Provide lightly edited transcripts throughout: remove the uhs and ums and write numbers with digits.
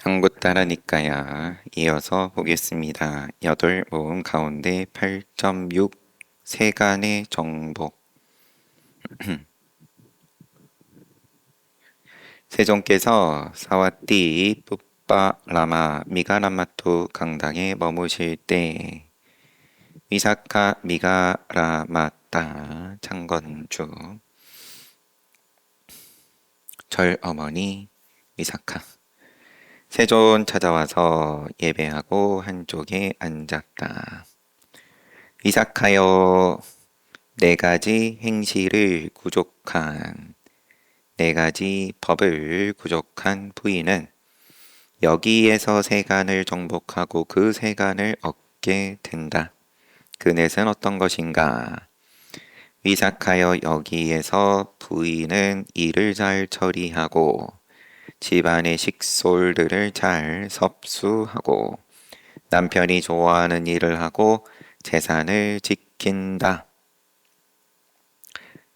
양부따라니까야 이어서 보겠습니다. 8모음 가운데 8.6 세간의 정복. 세종께서 사와띠 뿌빠 라마 미가라마토 강당에 머무실 때 위사카 미가라마따 창건주 절 어머니 위사카 세존 찾아와서 예배하고 한쪽에 앉았다. 위사카여, 네 가지 행시를 구족한, 네 가지 법을 구족한 부인은 여기에서 세간을 정복하고 그 세간을 얻게 된다. 그 넷은 어떤 것인가? 위사카여, 여기에서 부인은 일을 잘 처리하고 집안의 식솔들을 잘 섭수하고 남편이 좋아하는 일을 하고 재산을 지킨다.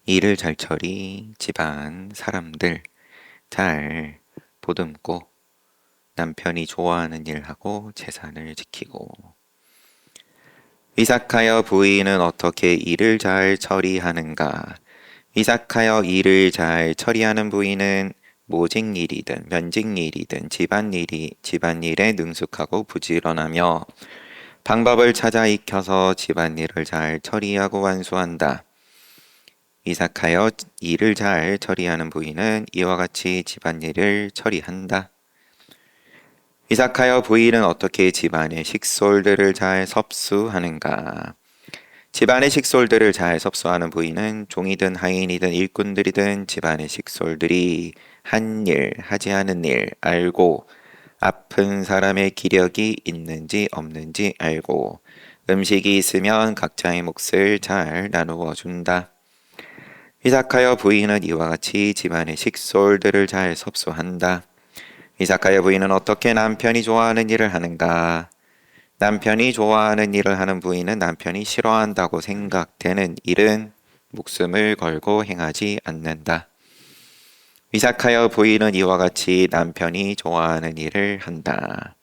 일을 잘 처리, 집안 사람들 잘 보듬고 남편이 좋아하는 일 하고 재산을 지키고. 위삭하여 부인은 어떻게 일을 잘 처리하는가? 위삭하여 일을 잘 처리하는 부인은 모직일이든 면직일이든 집안일에 능숙하고 부지런하며 방법을 찾아 익혀서 집안일을 잘 처리하고 완수한다. 위삭하여 일을 잘 처리하는 부인은 이와 같이 집안일을 처리한다. 위삭하여 부인은 어떻게 집안의 식솔들을 잘 섭수하는가? 집안의 식솔들을 잘 섭수하는 부인은 종이든 하인이든 일꾼들이든 집안의 식솔들이 한 일, 하지 않은 일 알고 아픈 사람의 기력이 있는지 없는지 알고 음식이 있으면 각자의 몫을 잘 나누어 준다. 위삭하여 부인은 이와 같이 집안의 식솔들을 잘 섭수한다. 위삭하여 부인은 어떻게 남편이 좋아하는 일을 하는가? 남편이 좋아하는 일을 하는 부인은 남편이 싫어한다고 생각되는 일은 목숨을 걸고 행하지 않는다. 위삭하여 부인은 이와 같이 남편이 좋아하는 일을 한다.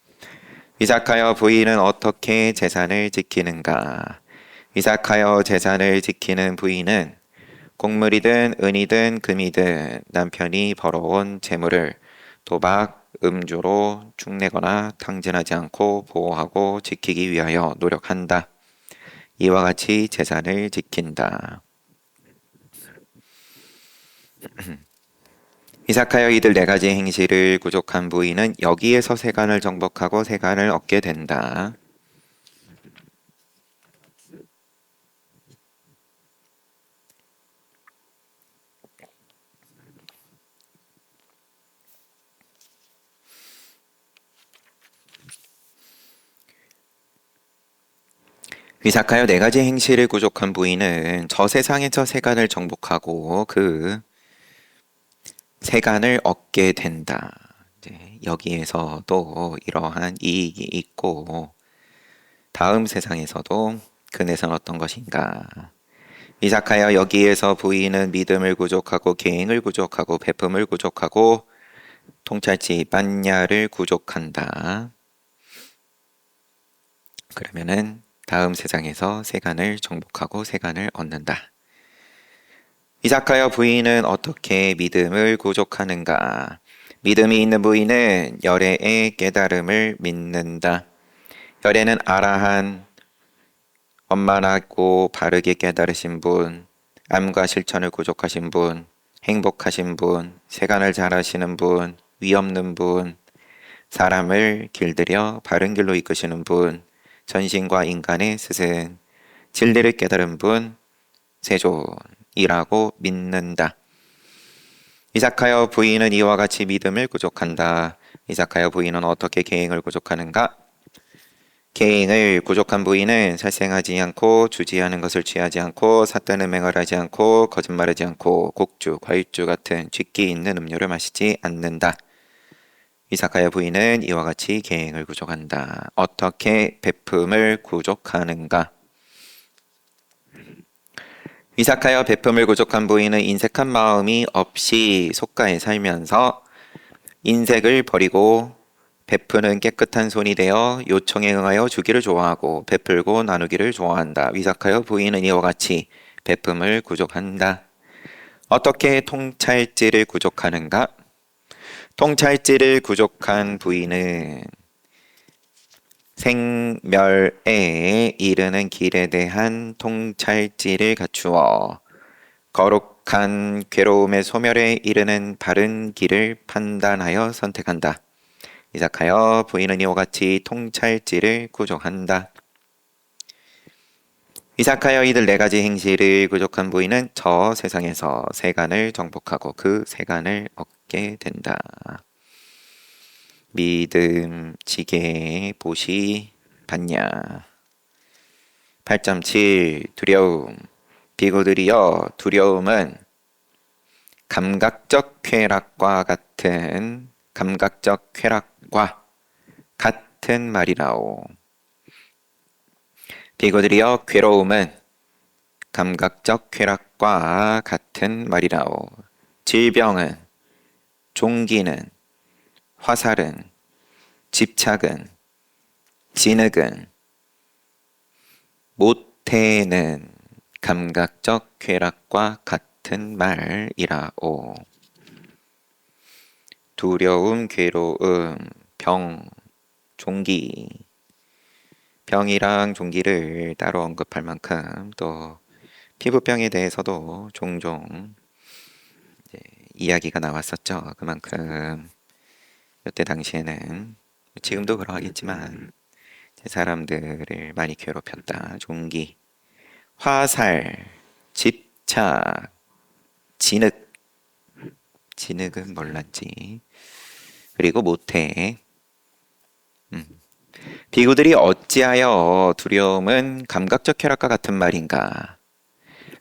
위삭하여 부인은 어떻게 재산을 지키는가? 위삭하여 재산을 지키는 부인은 곡물이든 은이든 금이든 남편이 벌어온 재물을 도박, 음주로 축내거나 탕진하지 않고 보호하고 지키기 위하여 노력한다. 이와 같이 재산을 지킨다. 위삭하여 이들 네 가지 행실을 구족한 부인은 여기에서 세간을 정복하고 세간을 얻게 된다. 위삭하여 네 가지 행실을 구족한 부인은 저 세상에서 세간을 정복하고 그 세간을 얻게 된다. 여기에서도 이러한 이익이 있고 다음 세상에서도 그 넷은 어떤 것인가? 위삭하여 여기에서 부인은 믿음을 구족하고 계행을 구족하고 베품을 구족하고 통찰치 반야를 구족한다. 그러면은 다음 세상에서 세간을 정복하고 세간을 얻는다. 위삭하여 부인은 어떻게 믿음을 구족하는가? 믿음이 있는 부인은 열애의 깨달음을 믿는다. 열애는 아라한, 원만하고 바르게 깨달으신 분, 암과 실천을 구족하신 분, 행복하신 분, 세간을 잘 하시는 분, 위 없는 분, 사람을 길들여 바른 길로 이끄시는 분, 전신과 인간의 스승, 진리를 깨달은 분, 세존이라고 믿는다. 위삭하여 부인은 이와 같이 믿음을 구족한다. 위삭하여 부인은 어떻게 계행을 구족하는가? 계행을 구족한 부인은 살생하지 않고 주지하는 것을 취하지 않고 삿된 음행을 하지 않고 거짓말하지 않고 곡주, 과일주 같은 쥐기 있는 음료를 마시지 않는다. 위삭하여 부인은 이와 같이 계행을 구족한다. 어떻게 베품을 구족하는가? 위삭하여 베품을 구족한 부인은 인색한 마음이 없이 속가에 살면서 인색을 버리고 베푸는 깨끗한 손이 되어 요청에 응하여 주기를 좋아하고 베풀고 나누기를 좋아한다. 위삭하여 부인은 이와 같이 베품을 구족한다. 어떻게 통찰지를 구족하는가? 통찰지를 구족한 부인은 생멸에 이르는 길에 대한 통찰지를 갖추어 거룩한 괴로움의 소멸에 이르는 바른 길을 판단하여 선택한다. 이삭하여 부인은 이와 같이 통찰지를 구족한다. 이삭하여 이들 네 가지 행실을 구족한 부인은 저 세상에서 세간을 정복하고 그 세간을 얻게 된다. 믿음, 지게, 보시, 받냐. 8.7 두려움. 비구들이여 두려움은 감각적 쾌락과 같은 말이라오. 비구들이여 괴로움은 감각적 쾌락과 같은 말이라오. 질병은, 종기는, 화살은, 집착은, 진흙은, 모태는 감각적 쾌락과 같은 말이라오. 두려움, 괴로움, 병, 종기. 병이랑 종기를 따로 언급할 만큼 또 피부병에 대해서도 종종 이야기가 나왔었죠. 그만큼 이때 당시에는 지금도 그러하겠지만 사람들을 많이 괴롭혔다. 종기, 화살, 집착, 진흙. 진흙은 몰랐지. 그리고 모태. 비구들이 어찌하여 두려움은 감각적 쾌락과 같은 말인가?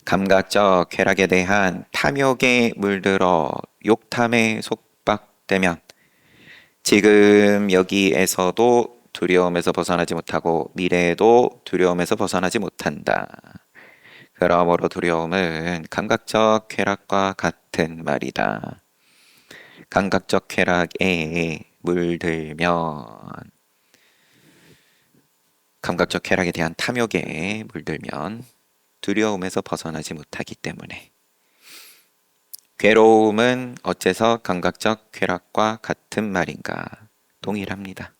감각적 쾌락에 대한 탐욕에 물들어 욕탐에 속박되면 지금 여기에서도 두려움에서 벗어나지 못하고 미래에도 두려움에서 벗어나지 못한다. 그러므로 두려움은 감각적 쾌락과 같은 말이다. 감각적 쾌락에 물들면 감각적 쾌락에 대한 탐욕에 물들면 두려움에서 벗어나지 못하기 때문에 괴로움은 어째서 감각적 쾌락과 같은 말인가? 동일합니다.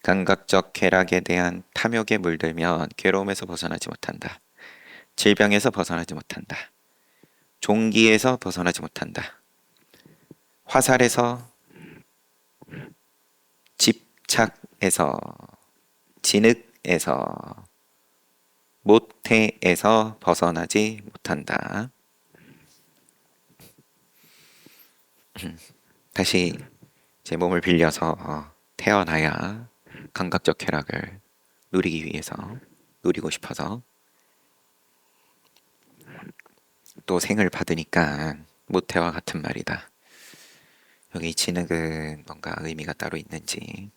감각적 쾌락에 대한 탐욕에 물들면 괴로움에서 벗어나지 못한다. 질병에서 벗어나지 못한다. 종기에서 벗어나지 못한다. 화살에서, 집착에서, 진흙에서, 모태에서 벗어나지 못한다. 다시 제 몸을 빌려서 태어나야 감각적 쾌락을 누리기 위해서, 누리고 싶어서 또 생을 받으니까 모태와 같은 말이다. 여기 진흙은 뭔가 의미가 따로 있는지.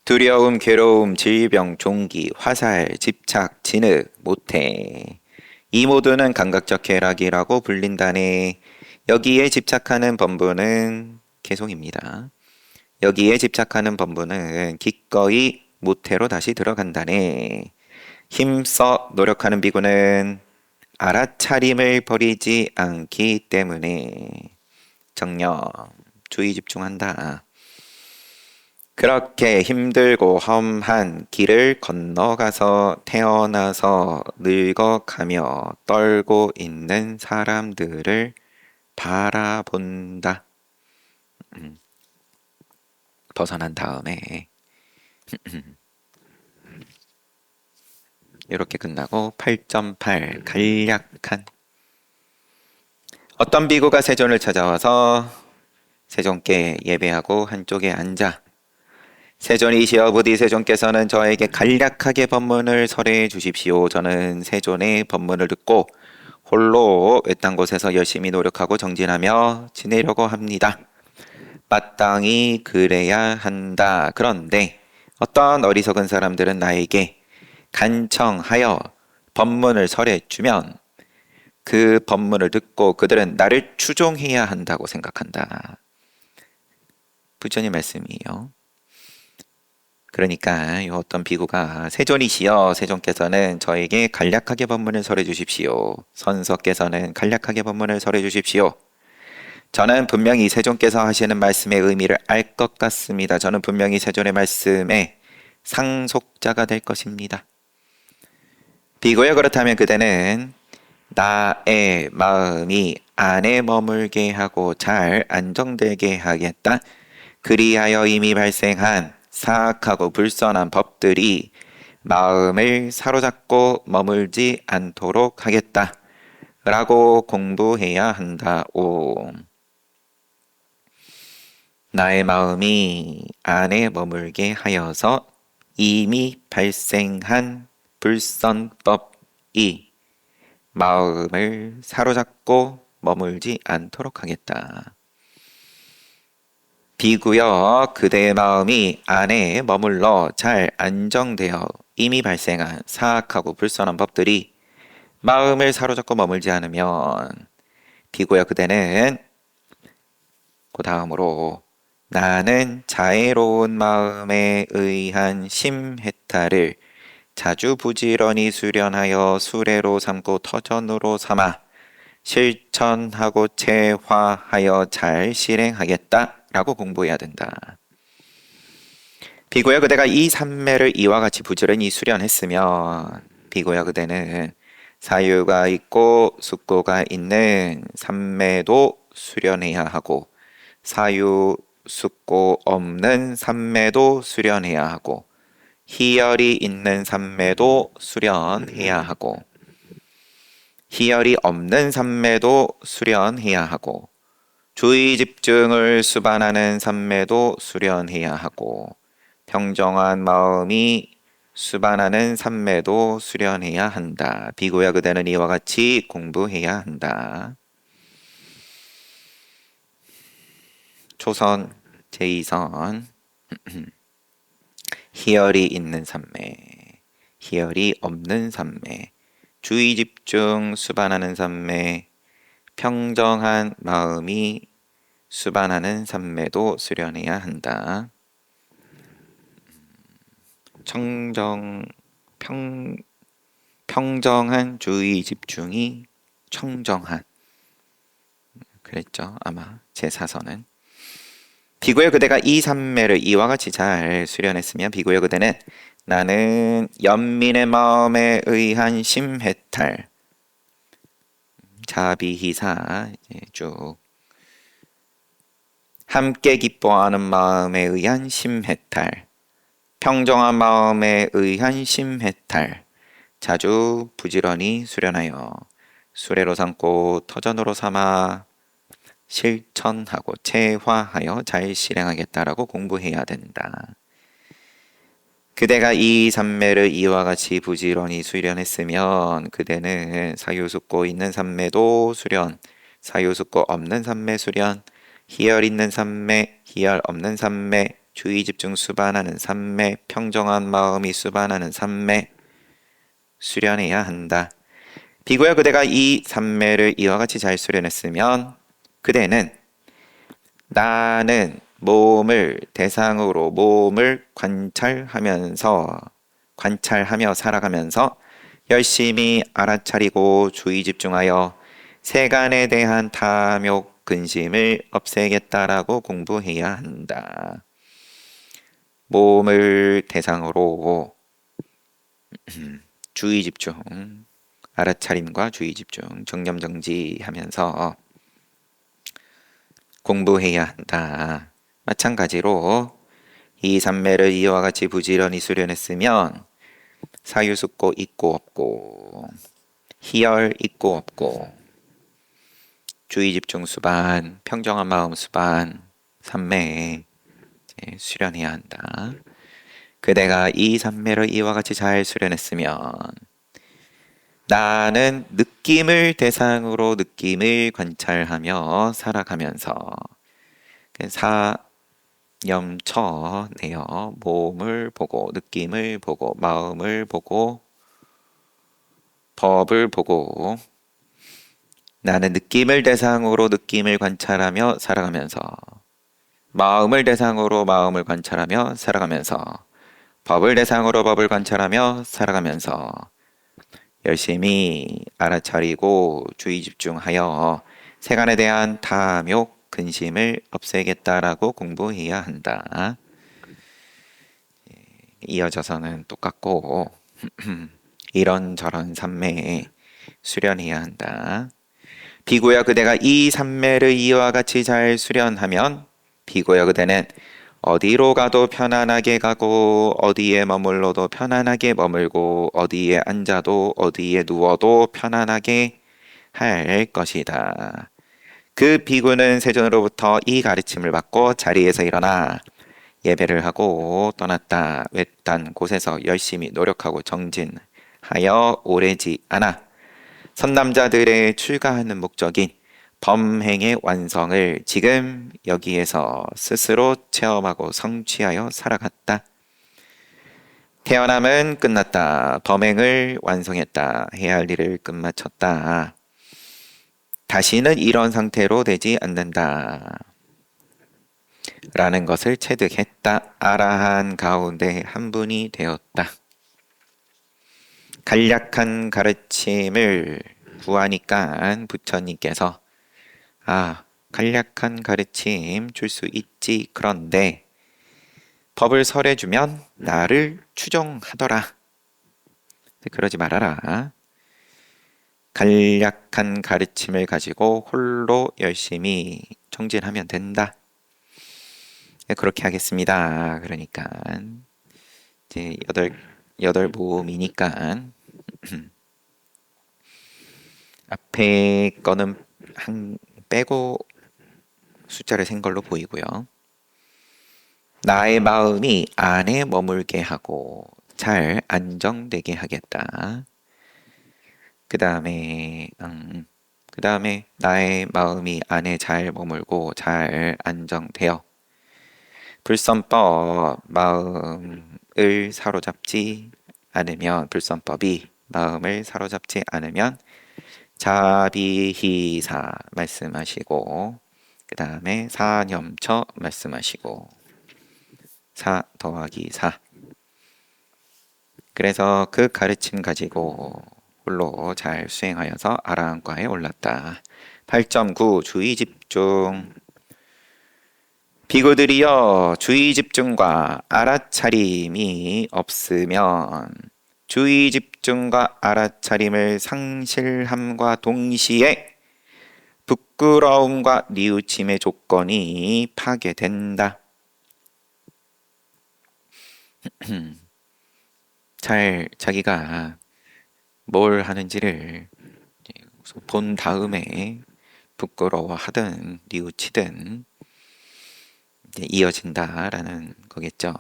두려움, 괴로움, 질병, 종기, 화살, 집착, 진흙, 모태. 이 모두는 감각적 쾌락이라고 불린다네. 여기에 집착하는 범부는 개송입니다. 여기에 집착하는 범부는 기꺼이 모태로 다시 들어간다네. 힘써 노력하는 비구는 알아차림을 버리지 않기 때문에 정령, 주의 집중한다. 그렇게 힘들고 험한 길을 건너가서 태어나서 늙어가며 떨고 있는 사람들을 바라본다. 벗어난 다음에 이렇게 끝나고 8.8 간략한. 어떤 비구가 세존을 찾아와서 세존께 예배하고 한쪽에 앉아 세존이시여 부디 세존께서는 저에게 간략하게 법문을 설해 주십시오. 저는 세존의 법문을 듣고 홀로 외딴 곳에서 열심히 노력하고 정진하며 지내려고 합니다. 마땅히 그래야 한다. 그런데 어떤 어리석은 사람들은 나에게 간청하여 법문을 설해 주면 그 법문을 듣고 그들은 나를 추종해야 한다고 생각한다. 부처님 말씀이에요. 그러니까 이 어떤 비구가 세존이시여 세존께서는 저에게 간략하게 법문을 설해 주십시오. 선서께서는 간략하게 법문을 설해 주십시오. 저는 분명히 세존께서 하시는 말씀의 의미를 알 것 같습니다. 저는 분명히 세존의 말씀의 상속자가 될 것입니다. 비구여 그렇다면 그대는 나의 마음이 안에 머물게 하고 잘 안정되게 하겠다. 그리하여 이미 발생한 사악하고 불선한 법들이 마음을 사로잡고 머물지 않도록 하겠다. 라고 공부해야 한다오. 나의 마음이 안에 머물게 하여서 이미 발생한 불선법이 마음을 사로잡고 머물지 않도록 하겠다. 비구여 그대의 마음이 안에 머물러 잘 안정되어 이미 발생한 사악하고 불선한 법들이 마음을 사로잡고 머물지 않으면 비구여 그대는 그 다음으로 나는 자애로운 마음에 의한 심해탈을 자주 부지런히 수련하여 수레로 삼고 터전으로 삼아 실천하고 체화하여 잘 실행하겠다 라고 공부해야 된다. 비구야 그대가 이 삼매를 이와 같이 부지런히 수련했으면 비구야 그대는 사유가 있고 숙고가 있는 삼매도 수련해야 하고 사유 숙고 없는 삼매도 수련해야 하고 희열이 있는 삼매도 수련해야 하고 희열이 없는 삼매도 수련해야 하고 주의 집중을 수반하는 삼매도 수련해야 하고 평정한 마음이 수반하는 삼매도 수련해야 한다. 비구야 그대는 이와 같이 공부해야 한다. 초선 제2선 희열이 있는 삼매, 희열이 없는 삼매, 주의 집중 수반하는 삼매, 평정한 마음이 수반하는 삼매도 수련해야 한다. 평정한 주의 집중이 청정한 그랬죠 아마 제4선은. 비구여 그대가 이 삼매를 이와 같이 잘 수련했으면 비구여 그대는 나는 연민의 마음에 의한 심해탈 자비희사 쭉 함께 기뻐하는 마음에 의한 심해탈 평정한 마음에 의한 심해탈 자주 부지런히 수련하여 수레로 삼고 터전으로 삼아 실천하고 체화하여 잘 실행하겠다라고 공부해야 된다. 그대가 이 삼매를 이와 같이 부지런히 수련했으면 그대는 사유숙고 있는 삼매도 수련, 사유숙고 없는 삼매 수련, 희열 있는 삼매, 희열 없는 삼매, 주의 집중 수반하는 삼매, 평정한 마음이 수반하는 삼매 수련해야 한다. 비구야 그대가 이 삼매를 이와 같이 잘 수련했으면 그대는 나는 몸을 대상으로 몸을 관찰하며 살아가면서 열심히 알아차리고 주의 집중하여 세간에 대한 탐욕 근심을 없애겠다라고 공부해야 한다. 몸을 대상으로 주의 집중, 알아차림과 주의 집중, 정념정지하면서 공부해야 한다. 마찬가지로 이 삼매를 이와 같이 부지런히 수련했으면 사유숙고 있고 없고 희열 있고 없고 주의 집중 수반, 평정한 마음 수반, 삼매 수련해야 한다. 그대가 이 삼매를 이와 같이 잘 수련했으면 나는 느낌을 대상으로 느낌을 관찰하며 살아가면서 사염처네요. 몸을 보고 느낌을 보고 마음을 보고 법을 보고 나는 느낌을 대상으로 느낌을 관찰하며 살아가면서 마음을 대상으로 마음을 관찰하며 살아가면서 법을 대상으로 법을 관찰하며 살아가면서 열심히 알아차리고 주의 집중하여 세간에 대한 탐욕, 근심을 없애겠다라고 공부해야 한다. 이어져서는 똑같고 이런저런 삼매에 수련해야 한다. 비고야 그대가 이 삼매를 이와 같이 잘 수련하면 비고야 그대는 어디로 가도 편안하게 가고 어디에 머물러도 편안하게 머물고 어디에 앉아도 어디에 누워도 편안하게 할 것이다. 그 비구는 세존으로부터 이 가르침을 받고 자리에서 일어나 예배를 하고 떠났다. 외딴 곳에서 열심히 노력하고 정진하여 오래지 않아 선남자들의 출가하는 목적인 범행의 완성을 지금 여기에서 스스로 체험하고 성취하여 살아갔다. 태어남은 끝났다. 범행을 완성했다. 해야 할 일을 끝마쳤다. 다시는 이런 상태로 되지 않는다. 라는 것을 체득했다. 아라한 가운데 한 분이 되었다. 간략한 가르침을 구하니까 부처님께서 간략한 가르침 줄 수 있지. 그런데 법을 설해주면 나를 추종하더라. 그러지 말아라. 간략한 가르침을 가지고 홀로 열심히 정진하면 된다. 그렇게 하겠습니다. 그러니까 이제 여덟 모음이니까 앞에 거는 한 빼고 숫자를 센 걸로 보이고요. 나의 마음이 안에 머물게 하고 잘 안정되게 하겠다. 그 다음에 나의 마음이 안에 잘 머물고 잘 안정되어 불선법 마음을 사로잡지 않으면 불선법이 마음을 사로잡지 않으면 자비희사 말씀하시고 그 다음에 사념처 말씀하시고 사 더하기 사. 그래서 그 가르침 가지고 홀로 잘 수행하여서 아라한과에 올랐다. 8.9 주의 집중. 비구들이여 주의 집중과 알아차림이 없으면 주의 집중과 알아차림을 상실함과 동시에 부끄러움과 뉘우침의 조건이 파괴된다. 잘 자기가 뭘 하는지를 본 다음에 부끄러워하든 뉘우치든 이어진다라는 거겠죠.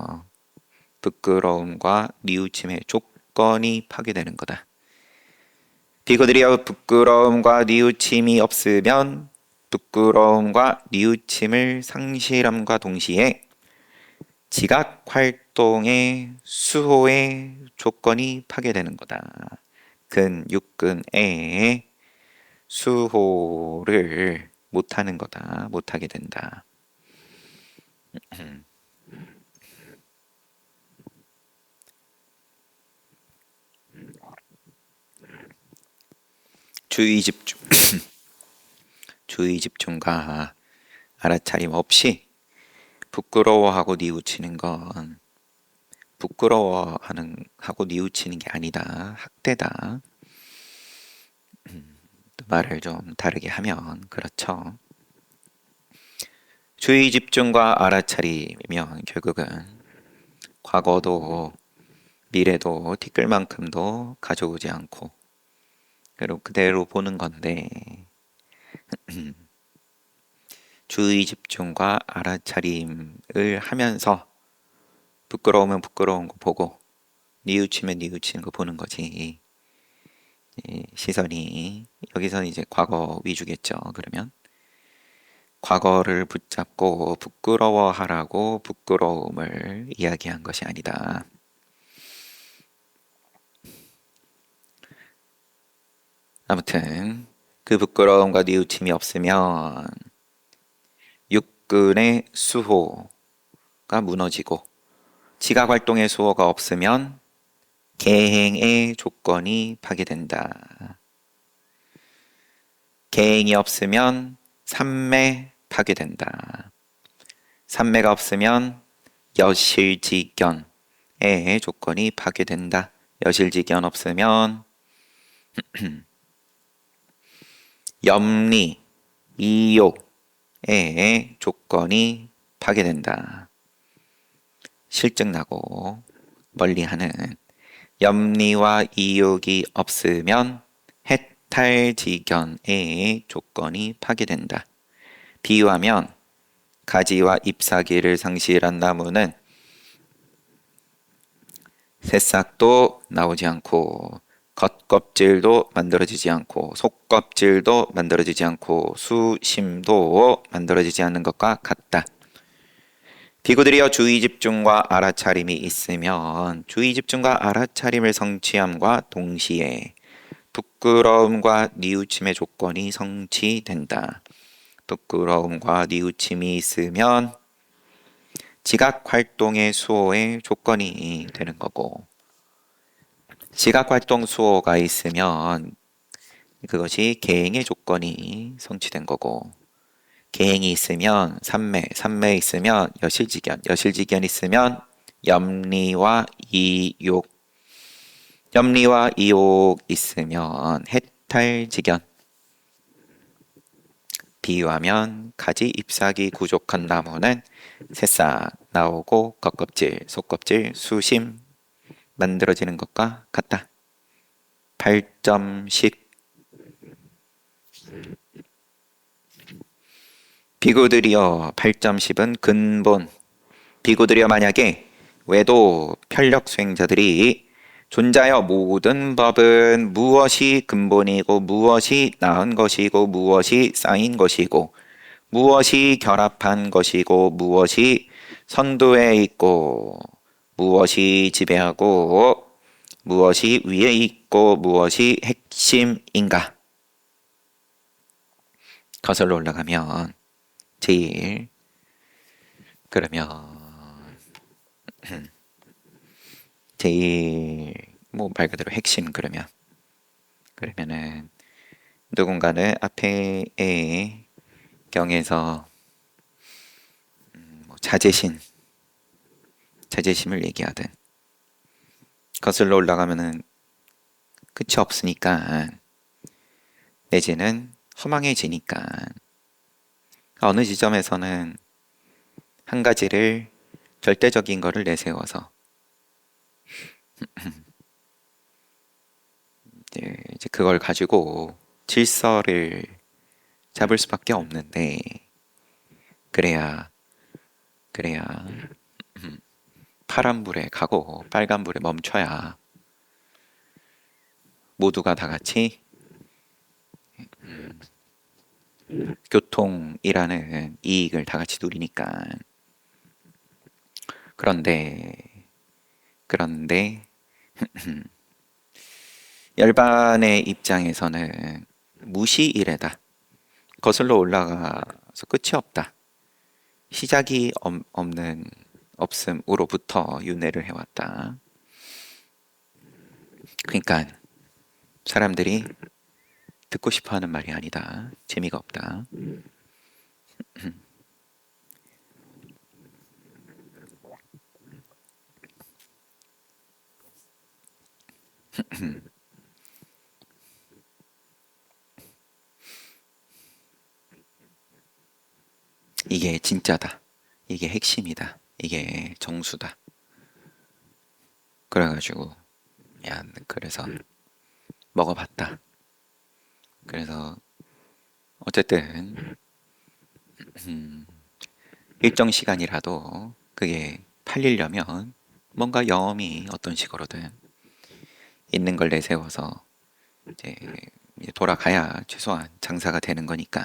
부끄러움과 뉘우침의 조건이 파괴되는 거다. 비구들이여 부끄러움과 뉘우침이 없으면 부끄러움과 뉘우침을 상실함과 동시에 지각 활동의 수호의 조건이 파괴되는 거다. 근, 육근의 수호를 못하는 거다. 못하게 된다. 주의 집중, 주의 집중과 알아차림 없이 부끄러워하고 뉘우치는 건 부끄러워하고 뉘우치는 게 아니다. 학대다. 말을 좀 다르게 하면 그렇죠. 주의 집중과 알아차림이면 결국은 과거도 미래도 티끌만큼도 가져오지 않고 그대로 보는 건데 주의 집중과 알아차림을 하면서 부끄러우면 부끄러운 거 보고 뉘우치면 뉘우치는 거 보는 거지. 시선이 여기서는 이제 과거 위주겠죠. 그러면 과거를 붙잡고 부끄러워하라고 부끄러움을 이야기한 것이 아니다. 아무튼 그 부끄러움과 뉘우침이 없으면 접근의 수호가 무너지고 지각활동의 수호가 없으면 계행의 조건이 파괴된다. 계행이 없으면 삼매 파괴된다. 삼매가 없으면 여실직견의 조건이 파괴된다. 여실직견 없으면 염리, 이욕의 조건이 파괴된다. 실증나고 멀리하는 염리와 이욕이 없으면 해탈지견의 조건이 파괴된다. 비유하면 가지와 잎사귀를 상실한 나무는 새싹도 나오지 않고 겉껍질도 만들어지지 않고 속껍질도 만들어지지 않고 수심도 만들어지지 않는 것과 같다. 비구들이여 주의집중과 알아차림이 있으면 주의집중과 알아차림을 성취함과 동시에 부끄러움과 뉘우침의 조건이 성취된다. 부끄러움과 뉘우침이 있으면 지각활동의 수호의 조건이 되는 거고 지각활동 수호가 있으면 그것이 계행의 조건이 성취된 거고 계행이 있으면 삼매 있으면 여실직견 있으면 염리와 이욕 있으면 해탈직견 비유하면 가지 잎사귀 부족한 나무는 새싹 나오고 겉껍질, 속껍질, 수심 만들어지는 것과 같다. 8.10 비구들이여 8.10은 근본 비구들이여 만약에 외도 편력 수행자들이 존자여 모든 법은 무엇이 근본이고 무엇이 나은 것이고 무엇이 쌓인 것이고 무엇이 결합한 것이고 무엇이 선두에 있고 무엇이 지배하고 무엇이 위에 있고 무엇이 핵심인가 거슬러 올라가면 제일 뭐 말 그대로 핵심 그러면은 누군가는 앞에의 경에서 뭐 자제심을 얘기하든 거슬러 올라가면은 끝이 없으니까 내지는 허망해지니까 어느 지점에서는 한 가지를 절대적인 거를 내세워서 이제 그걸 가지고 질서를 잡을 수밖에 없는데 그래야 파란불에 가고 빨간불에 멈춰야 모두가 다 같이 교통이라는 이익을 다 같이 누리니까 그런데 열반의 입장에서는 무시이래다. 거슬러 올라가서 끝이 없다. 시작이 없음으로부터 윤회를 해왔다. 그러니까 사람들이 듣고 싶어하는 말이 아니다. 재미가 없다. 이게 진짜다. 이게 핵심이다. 이게 정수다. 그래가지고 그래서 먹어봤다. 그래서 어쨌든 일정 시간이라도 그게 팔리려면 뭔가 영험이 어떤 식으로든 있는 걸 내세워서 이제 돌아가야 최소한 장사가 되는 거니까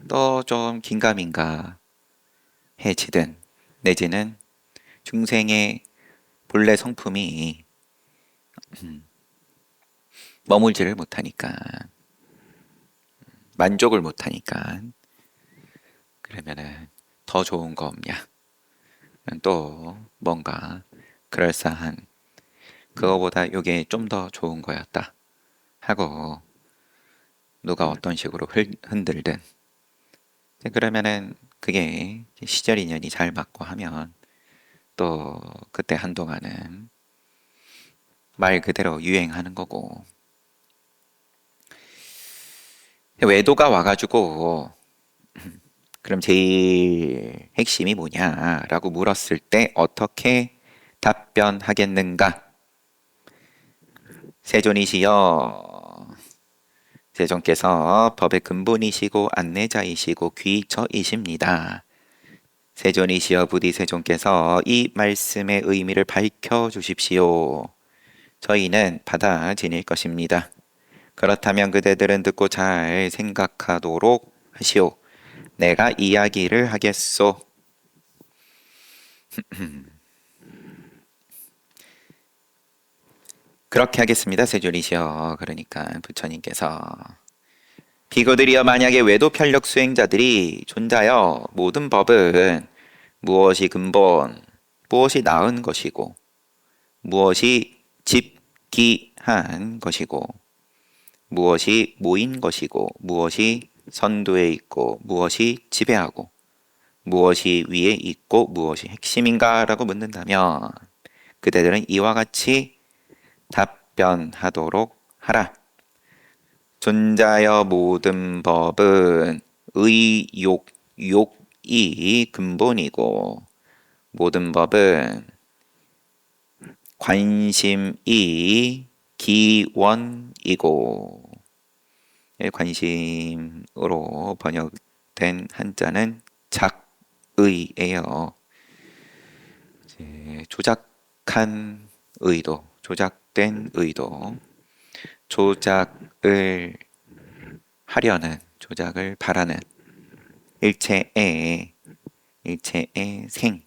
또 좀 긴가민가 해지든 내지는 중생의 본래 성품이 머물지를 못하니까 만족을 못하니까 그러면은 더 좋은 거 없냐? 또 뭔가 그럴싸한 그거보다 요게 좀 더 좋은 거였다 하고 누가 어떤 식으로 흔들든 그러면은 그게 시절 인연이 잘 맞고 하면 또 그때 한동안은 말 그대로 유행하는 거고 외도가 와가지고 그럼 제일 핵심이 뭐냐라고 물었을 때 어떻게 답변하겠는가? 세존이시여 세존께서 법의 근본이시고 안내자이시고 귀처이십니다. 세존이시여 부디 세존께서 이 말씀의 의미를 밝혀 주십시오. 저희는 받아 지닐 것입니다. 그렇다면 그대들은 듣고 잘 생각하도록 하시오. 내가 이야기를 하겠소. 그렇게 하겠습니다. 세존이시여. 그러니까 부처님께서 비구들이여 만약에 외도 편력 수행자들이 존자여 모든 법은 무엇이 근본, 무엇이 나은 것이고 무엇이 집기한 것이고 무엇이 모인 것이고 무엇이 선두에 있고 무엇이 지배하고 무엇이 위에 있고 무엇이 핵심인가 라고 묻는다면 그대들은 이와 같이 답변하도록 하라. 존자여 모든 법은 의욕, 욕이 근본이고 모든 법은 관심이 기원이고 관심으로 번역된 한자는 작의예요. 조작한 의도, 조작된 의도, 조작을 하려는, 조작을 바라는 일체의 생.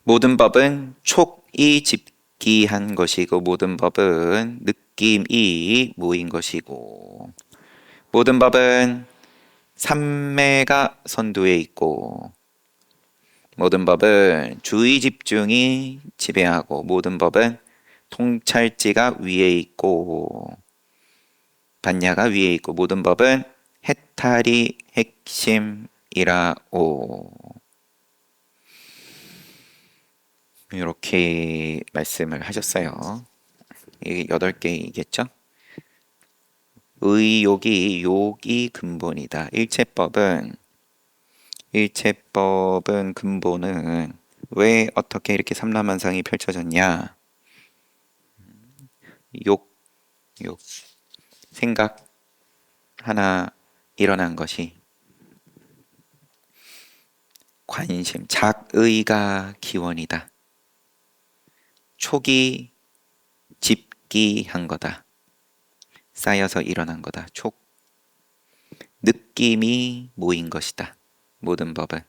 모든 법은 촉이 집기한 것이고 모든 법은 느낌이 모인 것이고 모든 법은 삼매가 선두에 있고 모든 법은 주의 집중이 지배하고 모든 법은 통찰지가 위에 있고 반야가 위에 있고 모든 법은 해탈이 핵심이라오. 이렇게 말씀을 하셨어요. 이게 8개이겠죠? 욕이 근본이다. 일체법은 근본은 왜 어떻게 이렇게 삼라만상이 펼쳐졌냐? 욕, 생각 하나 일어난 것이 관심, 작의가 기원이다. 촉이 집기한 거다. 쌓여서 일어난 거다. 느낌이 모인 것이다. 모든 법은.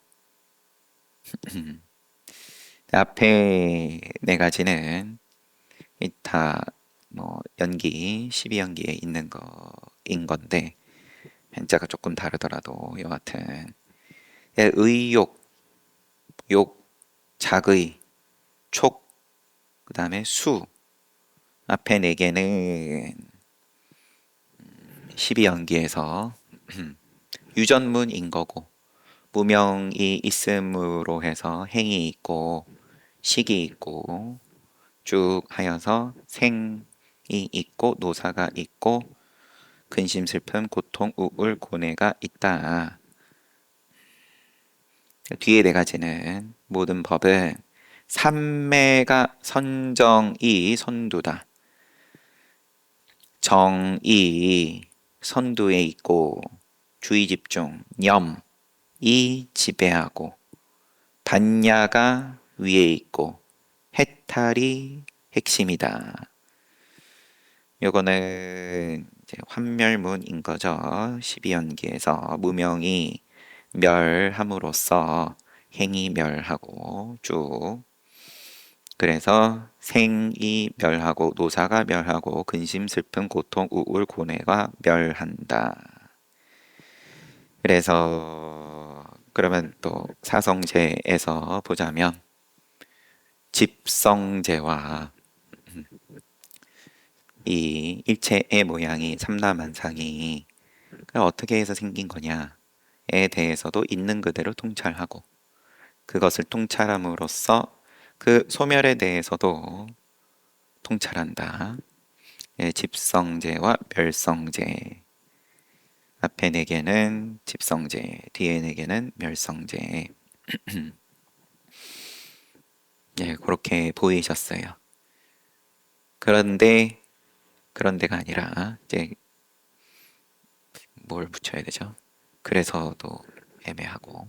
앞에 4가지는 다 연기, 12연기에 있는 거인 건데 한자가 조금 다르더라도 여하튼 의욕, 작의, 촉, 그 다음에 수 앞에 4개는 12연기에서 유전문인 거고 무명이 있음으로 해서 행이 있고 식이 있고 쭉 하여서 생이 있고 노사가 있고 근심, 슬픔, 고통, 우울, 고뇌가 있다. 뒤에 4가지는 모든 법은 삼매가 선정이 선두다. 정이 선두에 있고 주의 집중, 염이 지배하고 반야가 위에 있고 해탈이 핵심이다. 요거는 이제 환멸문인 거죠. 12연기에서 무명이 멸함으로써 행이 멸하고 쭉 그래서 생이 멸하고 노사가 멸하고 근심 슬픔 고통 우울 고뇌가 멸한다. 그래서 그러면 또 사성제에서 보자면 집성제와 이 일체의 모양이 삼라만상이 어떻게 해서 생긴 거냐에 대해서도 있는 그대로 통찰하고 그것을 통찰함으로써 그 소멸에 대해서도 통찰한다. 예, 집성제와 멸성제. 앞에 네 개는 집성제, 뒤에 네 개는 멸성제. 예, 그렇게 보이셨어요. 그런데가 아니라 이제 뭘 붙여야 되죠? 그래서도 애매하고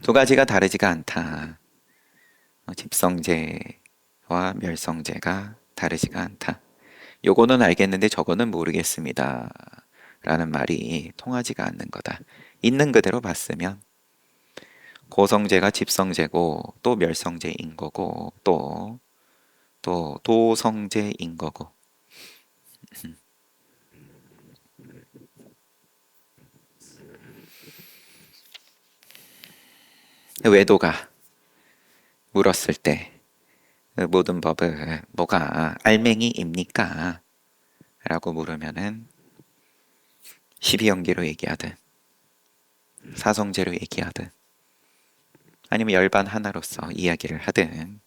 두 가지가 다르지가 않다. 집성제와 멸성제가 다르지가 않다. 요거는 알겠는데 저거는 모르겠습니다. 라는 말이 통하지가 않는 거다. 있는 그대로 봤으면 고성제가 집성제고 또 멸성제인 거고 또 도성제인 거고 외도가 물었을 때 그 모든 법을 뭐가 알맹이입니까? 라고 물으면은 십이연계로 얘기하든 사성제로 얘기하든 아니면 열반 하나로서 이야기를 하든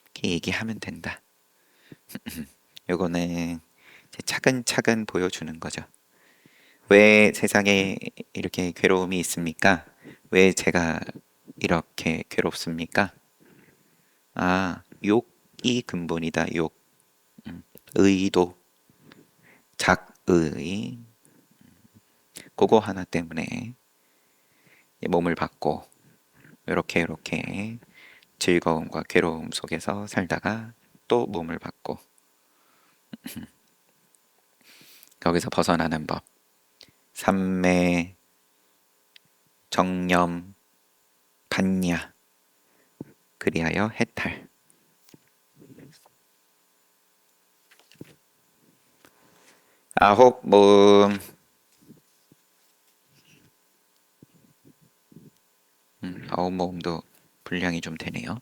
이렇게 얘기하면 된다. 요거는 차근차근 보여주는 거죠. 왜 세상에 이렇게 괴로움이 있습니까? 왜 제가 이렇게 괴롭습니까? 아, 욕이 근본이다. 욕. 의도, 작의. 그거 하나 때문에 몸을 받고 이렇게 즐거움과 괴로움 속에서 살다가 또 몸을 받고 거기서 벗어나는 법. 삼매, 정념, 반야, 그리하여 해탈. 아홉 모음. 아홉 모음도 분량이 좀 되네요.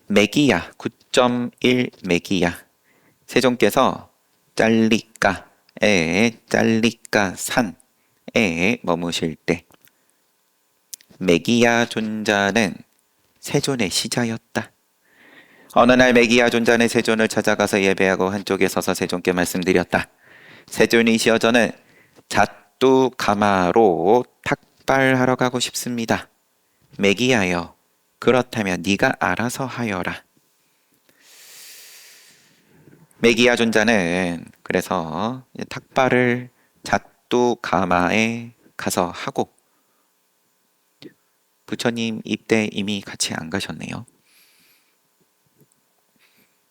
매기야 9.1 매기야. 세종께서 짤리까 산에 머무실 때 매기야 존자는 세존의 시자였다. 어느 날 매기야 존자는 세존을 찾아가서 예배하고 한쪽에 서서 세존께 말씀드렸다. 세존이시여 저는 잣두 가마로 탁발하러 가고 싶습니다. 매기야여 그렇다면 네가 알아서 하여라. 매기야 존자는 그래서 탁발을 잣두 가마에 가서 하고 부처님 입대 이미 같이 안 가셨네요.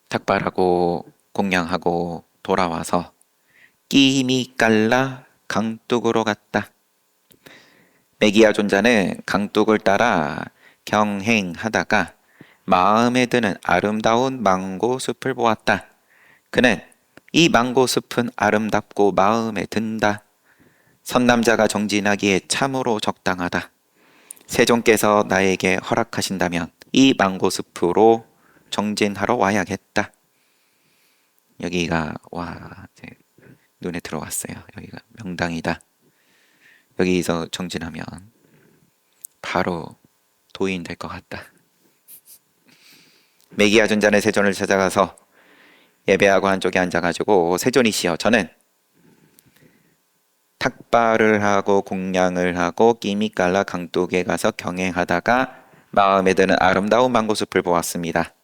탁발하고 공양하고 돌아와서 끼미 깔라 강둑으로 갔다. 매기야 존자는 강둑을 따라 경행하다가 마음에 드는 아름다운 망고 숲을 보았다. 그는 이 망고 숲은 아름답고 마음에 든다. 선남자가 정진하기에 참으로 적당하다. 세종께서 나에게 허락하신다면 이 망고 숲으로 정진하러 와야겠다. 여기가 눈에 들어왔어요. 여기가 명당이다. 여기서 정진하면 바로 도인 될 것 같다. 매기야 존자는 세존을 찾아가서 예배하고 한쪽에 앉아가지고 세존이시여 저는 탁발을 하고 공양을 하고 끼미 깔라 강둑에 가서 경행하다가 마음에 드는 아름다운 망고숲을 보았습니다.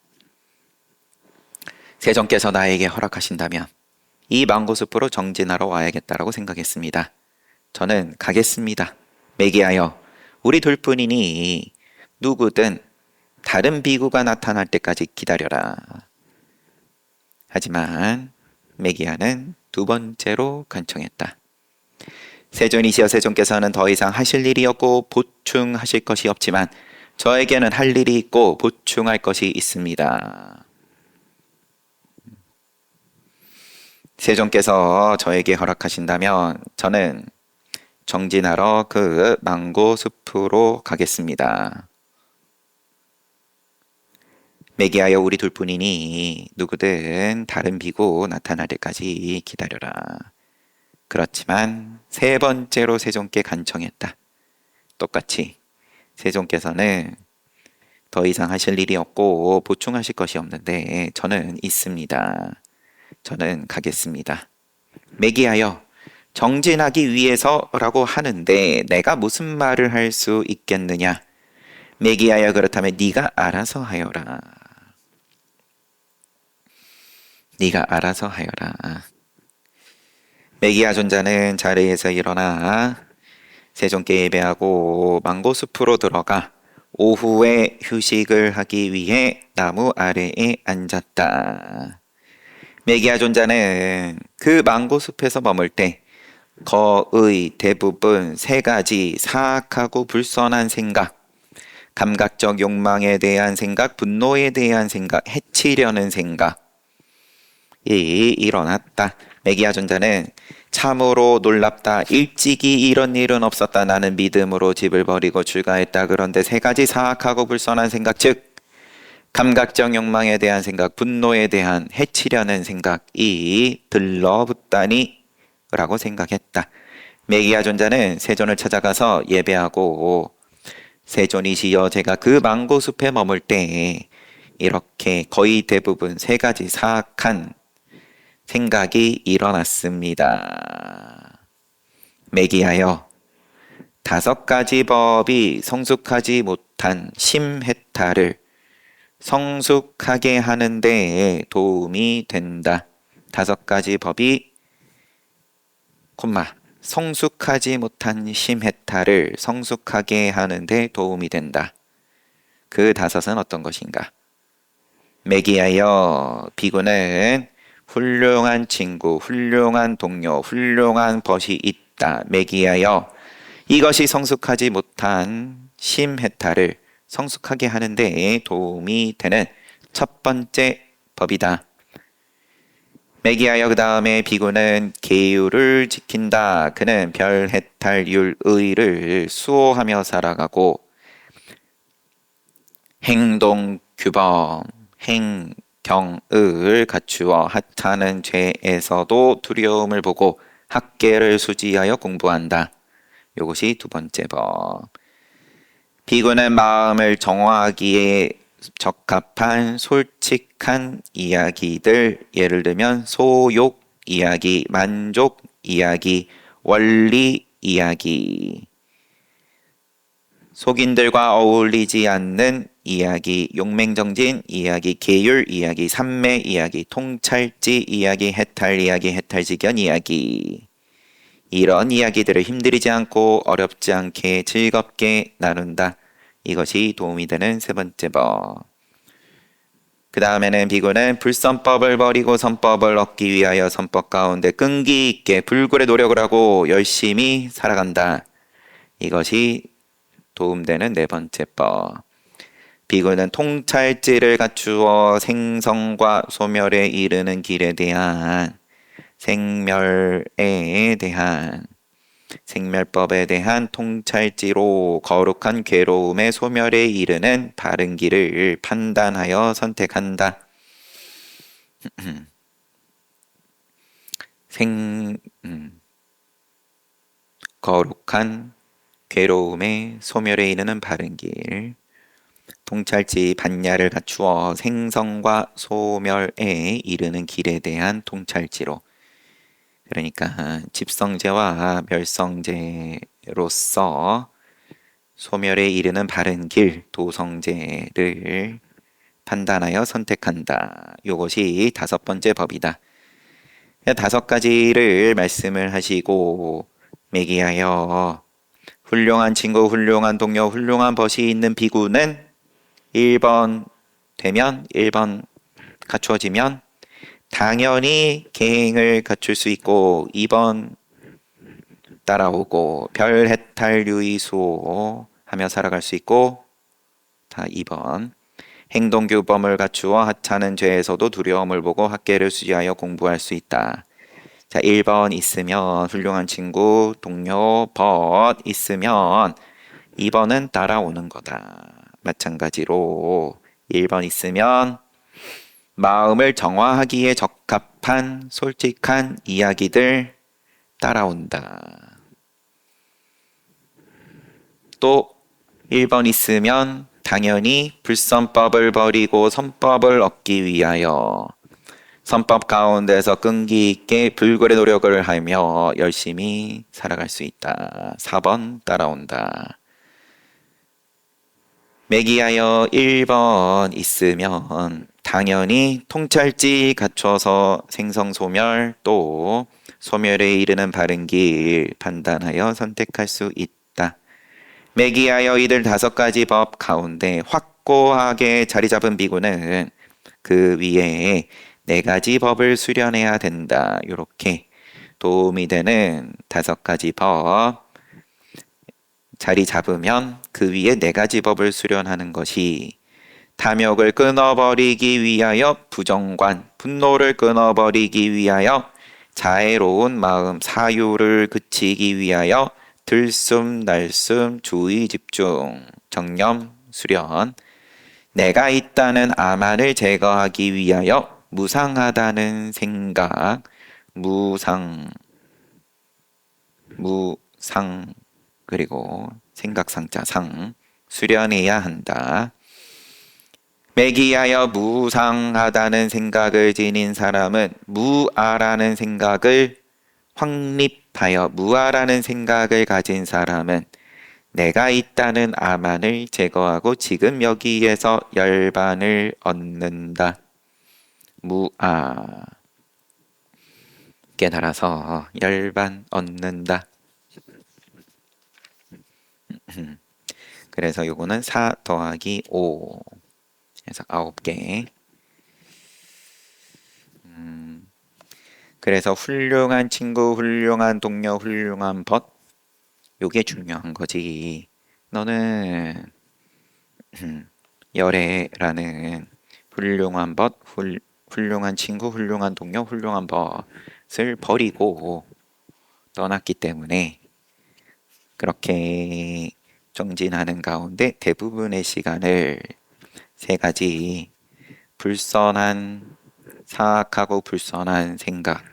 세종께서 나에게 허락하신다면 이 망고숲으로 정진하러 와야겠다라고 생각했습니다. 저는 가겠습니다. 매기하여 우리 둘뿐이니 누구든 다른 비구가 나타날 때까지 기다려라. 하지만 매기야는 두 번째로 간청했다. 세존이시여 세존께서는 더 이상 하실 일이 없고 보충하실 것이 없지만 저에게는 할 일이 있고 보충할 것이 있습니다. 세존께서 저에게 허락하신다면 저는 정진하러 그 망고 숲으로 가겠습니다. 매기하여 우리 둘뿐이니 누구든 다른 비구 나타날 때까지 기다려라. 그렇지만 세 번째로 세존께 간청했다. 똑같이 세존께서는 더 이상 하실 일이 없고 보충하실 것이 없는데 저는 있습니다. 저는 가겠습니다. 매기하여 정진하기 위해서라고 하는데 내가 무슨 말을 할 수 있겠느냐? 매기하여 그렇다면 네가 알아서 하여라. 네가 알아서 하여라. 매기야 존자는 자리에서 일어나 세존께 예배하고 망고숲으로 들어가 오후에 휴식을 하기 위해 나무 아래에 앉았다. 매기야 존자는 그 망고숲에서 머물 때 거의 대부분 세 가지 사악하고 불선한 생각, 감각적 욕망에 대한 생각, 분노에 대한 생각, 해치려는 생각이 일어났다. 매기야 존자는 참으로 놀랍다. 일찍이 이런 일은 없었다. 나는 믿음으로 집을 버리고 출가했다. 그런데 세 가지 사악하고 불선한 생각, 즉 감각적 욕망에 대한 생각, 분노에 대한 해치려는 생각이 들러붙다니 라고 생각했다. 매기야 존자는 세존을 찾아가서 예배하고 세존이시여 제가 그 망고숲에 머물 때 이렇게 거의 대부분 세 가지 사악한 생각이 일어났습니다. 매기하여 다섯 가지 법이 성숙하지 못한 심해탈을 성숙하게 하는 데 도움이 된다. 다섯 가지 법이 성숙하지 못한 심해탈을 성숙하게 하는 데 도움이 된다. 그 다섯은 어떤 것인가? 매기하여 비구는 훌륭한 친구, 훌륭한 동료, 훌륭한 벗이 있다. 매기하여 이것이 성숙하지 못한 심해탈을 성숙하게 하는 데 도움이 되는 첫 번째 법이다. 매기하여 그 다음에 비구는 계율을 지킨다. 그는 별해탈율의를 수호하며 살아가고 행동규범, 행경을 갖추어 하찮은 죄에서도 두려움을 보고 학계를 수지하여 공부한다. 이것이 두 번째 법. 비구는 마음을 정화하기에 적합한 솔직한 이야기들, 예를 들면 소욕 이야기, 만족 이야기, 원리 이야기, 속인들과 어울리지 않는 이야기, 용맹정진 이야기, 계율 이야기, 삼매 이야기, 통찰지 이야기, 해탈 이야기, 해탈지견 이야기, 이런 이야기들을 힘들이지 않고 어렵지 않게 즐겁게 나눈다. 이것이 도움이 되는 세 번째 법. 그 다음에는 비구는 불선법을 버리고 선법을 얻기 위하여 선법 가운데 끈기 있게 불굴의 노력을 하고 열심히 살아간다. 이것이 도움되는 네 번째 법. 비구는 통찰지를 갖추어 생성과 소멸에 이르는 길에 대한 생멸법에 대한 통찰지로 거룩한 괴로움의 소멸에 이르는 바른 길을 판단하여 선택한다. 거룩한 괴로움의 소멸에 이르는 바른 길, 통찰지 반야를 갖추어 생성과 소멸에 이르는 길에 대한 통찰지로, 그러니까 집성제와 멸성제로서 소멸에 이르는 바른 길, 도성제를 판단하여 선택한다. 이것이 다섯 번째 법이다. 다섯 가지를 말씀을 하시고 매기하여 훌륭한 친구, 훌륭한 동료, 훌륭한 벗이 있는 비구는 1번 되면 1번 갖추어지면 당연히 계행을 갖출 수 있고 2번 따라오고 별해탈 유의수호 하며 살아갈 수 있고 자, 2번. 행동규범을 갖추어 하찮은 죄에서도 두려움을 보고 학계를 수지하여 공부할 수 있다. 자, 1번 있으면 훌륭한 친구, 동료, 벗 있으면 2번은 따라오는 거다. 마찬가지로 1번 있으면 마음을 정화하기에 적합한 솔직한 이야기들 따라온다. 또 1번 있으면 당연히 불선법을 버리고 선법을 얻기 위하여 선법 가운데서 끈기 있게 불굴의 노력을 하며 열심히 살아갈 수 있다. 4번 따라온다. 매기하여 1번 있으면 당연히 통찰지 갖춰서 생성소멸 또 소멸에 이르는 바른 길 판단하여 선택할 수 있다. 매기하여 이들 5가지 법 가운데 확고하게 자리 잡은 비구는 그 위에 4가지 법을 수련해야 된다. 이렇게 도움이 되는 5가지 법 자리 잡으면 그 위에 4가지 법을 수련하는 것이 탐욕을 끊어버리기 위하여 부정관, 분노를 끊어버리기 위하여 자애로운 마음, 사유를 그치기 위하여 들숨, 날숨, 주의, 집중, 정념, 수련, 내가 있다는 암만을 제거하기 위하여 무상하다는 생각, 무상, 그리고 생각상자상 수련해야 한다. 매기하여 무상하다는 생각을 지닌 사람은 무아라는 생각을 확립하여 무아라는 생각을 가진 사람은 내가 있다는 암만을 제거하고 지금 여기에서 열반을 얻는다. 무아 깨달아서 열반 얻는다. 그래서 요거는 4 더하기 5 해서 9개. 그래서 훌륭한 친구, 훌륭한 동료, 훌륭한 벗 요게 중요한 거지. 너는 열애라는 훌륭한 벗, 훌륭한 친구, 훌륭한 동료, 훌륭한 벗을 버리고 떠났기 때문에 그렇게 정진하는 가운데 대부분의 시간을 3가지 불선한 사악하고 불선한 생각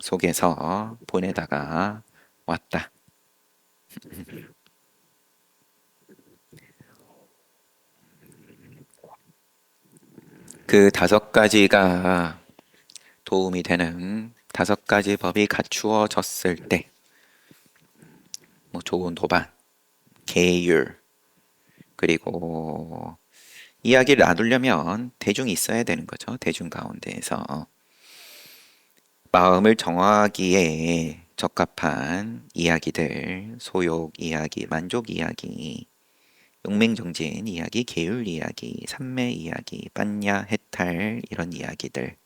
속에서 보내다가 왔다. 그 5가지가 도움이 되는 5가지 법이 갖추어졌을 때, 뭐 좋은 도반, 계율, 그리고 이야기를 나누려면 대중이 있어야 되는 거죠. 대중 가운데에서 마음을 정화하기에 적합한 이야기들, 소욕 이야기, 만족 이야기, 용맹정진 이야기, 계율 이야기, 삼매 이야기,般냐, 해탈 이런 이야기들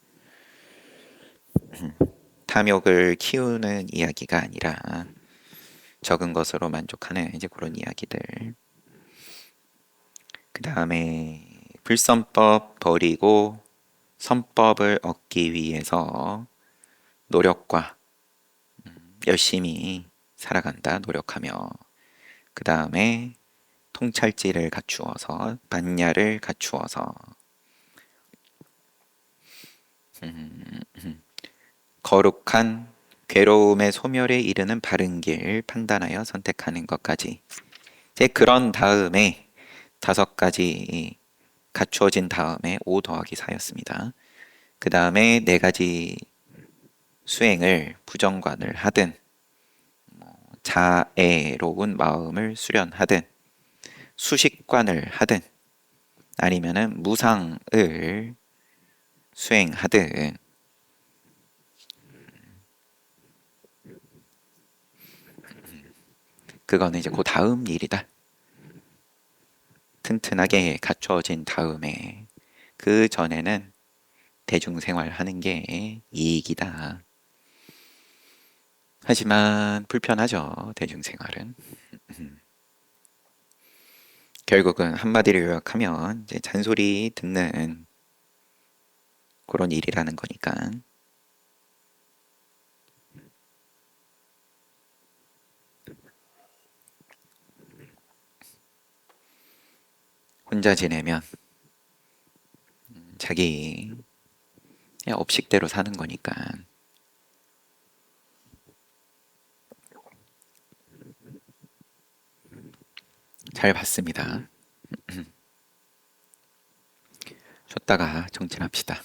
탐욕을 키우는 이야기가 아니라 적은 것으로 만족하는 이제 그런 이야기들. 그 다음에 불선법 버리고 선법을 얻기 위해서 노력과 열심히 살아간다. 노력하며. 그 다음에 통찰지를 갖추어서般냐를 갖추어서 거룩한 괴로움의 소멸에 이르는 바른 길 판단하여 선택하는 것까지. 이제 그런 다음에 5가지 갖추어진 다음에 5 더하기 4였습니다. 그 다음에 4가지 수행을 부정관을 하든 자애로운 마음을 수련하든 수식관을 하든 아니면은 무상을 수행하든 그거는 이제 그 다음 일이다. 튼튼하게 갖춰진 다음에 그 전에는 대중생활 하는 게 이익이다. 하지만 불편하죠. 대중생활은. 결국은 한마디로 요약하면 이제 잔소리 듣는 그런 일이라는 거니까. 혼자 지내면 자기 그냥 업식대로 사는 거니까. 잘 봤습니다. 쉬었다가 정진합시다.